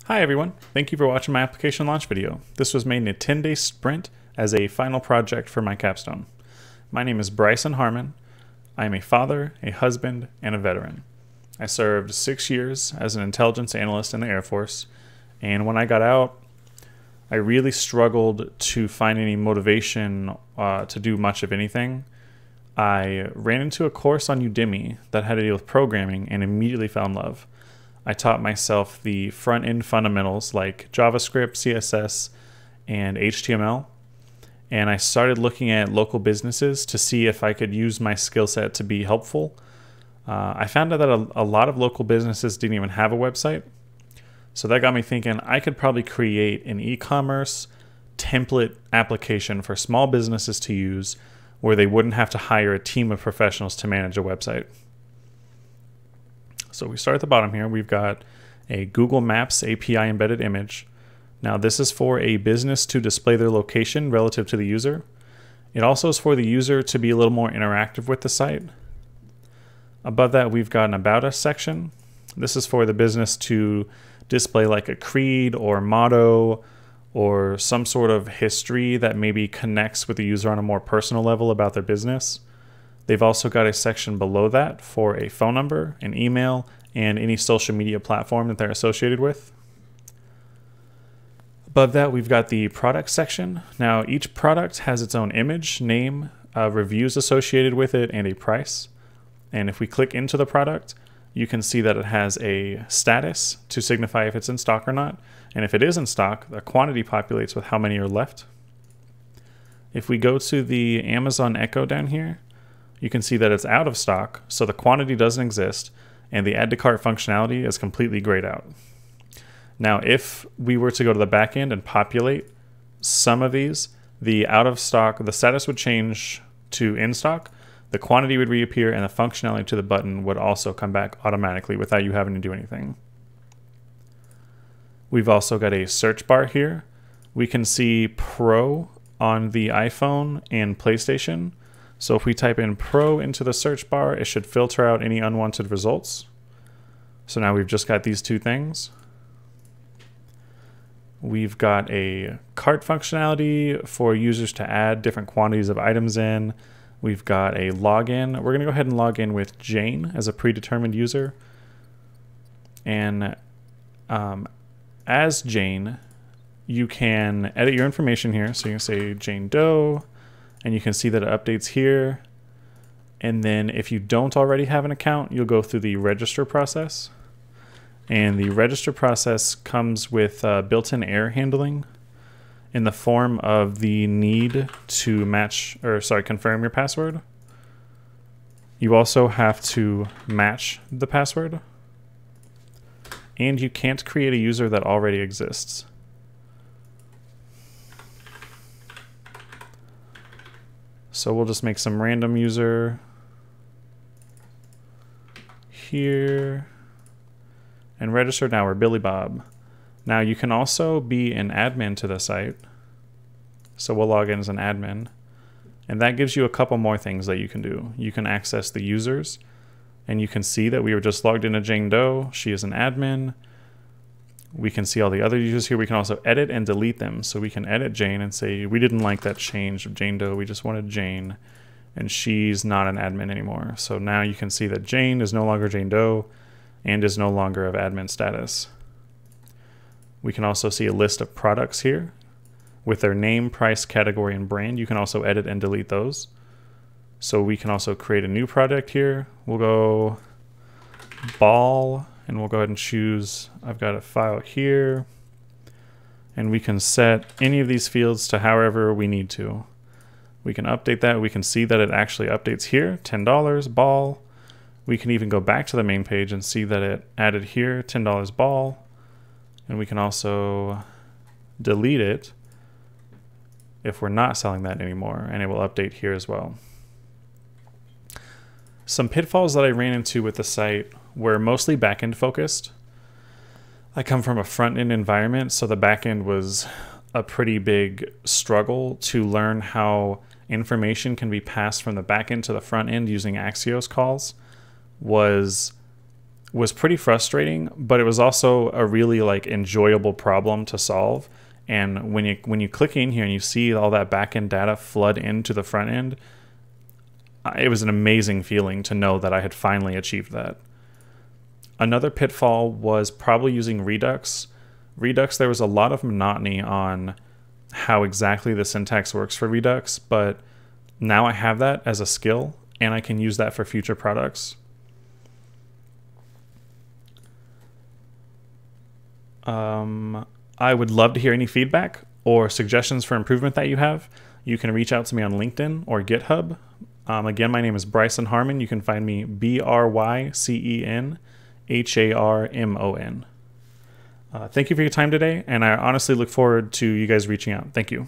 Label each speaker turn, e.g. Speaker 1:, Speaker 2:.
Speaker 1: Hi everyone, thank you for watching my application launch video. This was made in a 10-day sprint as a final project for my capstone. My name is Brycen Harmon. I am a father, a husband, and a veteran. I served 6 years as an intelligence analyst in the Air Force, and when I got out, I really struggled to find any motivation to do much of anything. I ran into a course on Udemy that had to deal with programming and immediately fell in love. I taught myself the front-end fundamentals like JavaScript, CSS, and HTML. And I started looking at local businesses to see if I could use my skill set to be helpful. I found out that a lot of local businesses didn't even have a website. So that got me thinking I could probably create an e-commerce template application for small businesses to use where they wouldn't have to hire a team of professionals to manage a website. So we start at the bottom here. We've got a Google Maps API embedded image. Now this is for a business to display their location relative to the user. It also is for the user to be a little more interactive with the site. Above that, we've got an About Us section. This is for the business to display like a creed or motto or some sort of history that maybe connects with the user on a more personal level about their business. They've also got a section below that for a phone number, an email, and any social media platform that they're associated with. Above that, we've got the product section. Now, each product has its own image, name, reviews associated with it, and a price. And if we click into the product, you can see that it has a status to signify if it's in stock or not. And if it is in stock, the quantity populates with how many are left. If we go to the Amazon Echo down here, you can see that it's out of stock, so the quantity doesn't exist, and the add to cart functionality is completely grayed out. Now, if we were to go to the back end and populate some of these, the out of stock, the status would change to in stock, the quantity would reappear, and the functionality to the button would also come back automatically without you having to do anything. We've also got a search bar here. We can see Pro on the iPhone and PlayStation. So if we type in Pro into the search bar, it should filter out any unwanted results. So now we've just got these two things. We've got a cart functionality for users to add different quantities of items in. We've got a login. We're going to go ahead and log in with Jane as a predetermined user. And as Jane, you can edit your information here. So you can say Jane Doe. And you can see that it updates here. And then if you don't already have an account, you'll go through the register process. And the register process comes with built-in error handling in the form of the need to confirm your password. You also have to match the password. And you can't create a user that already exists. So we'll just make some random user here and register. Now we're Billy Bob. Now you can also be an admin to the site. So we'll log in as an admin. And that gives you a couple more things that you can do. You can access the users and you can see that we were just logged into Jane Doe. She is an admin. We can see all the other users here. We can also edit and delete them. So we can edit Jane and say, we didn't like that change of Jane Doe. We just wanted Jane, and she's not an admin anymore. So now you can see that Jane is no longer Jane Doe and is no longer of admin status. We can also see a list of products here with their name, price, category, and brand. You can also edit and delete those. So we can also create a new product here. We'll go ball. And we'll go ahead and choose, I've got a file here. And we can set any of these fields to however we need to. We can update that. We can see that it actually updates here, $10, ball. We can even go back to the main page and see that it added here, $10 ball. And we can also delete it if we're not selling that anymore, and it will update here as well. Some pitfalls that I ran into with the site were mostly backend focused. I come from a front-end environment, so the backend was a pretty big struggle to learn how information can be passed from the backend to the front end using Axios calls. Was was pretty frustrating, but it was also a really like enjoyable problem to solve. And when you click in here and you see all that backend data flood into the front end, it was an amazing feeling to know that I had finally achieved that. Another pitfall was probably using Redux. Redux, there was a lot of monotony on how exactly the syntax works for Redux, but now I have that as a skill and I can use that for future products. I would love to hear any feedback or suggestions for improvement that you have. You can reach out to me on LinkedIn or GitHub. Again, my name is Brycen Harmon. You can find me BRYCEN HARMON. Thank you for your time today, and I honestly look forward to you guys reaching out. Thank you.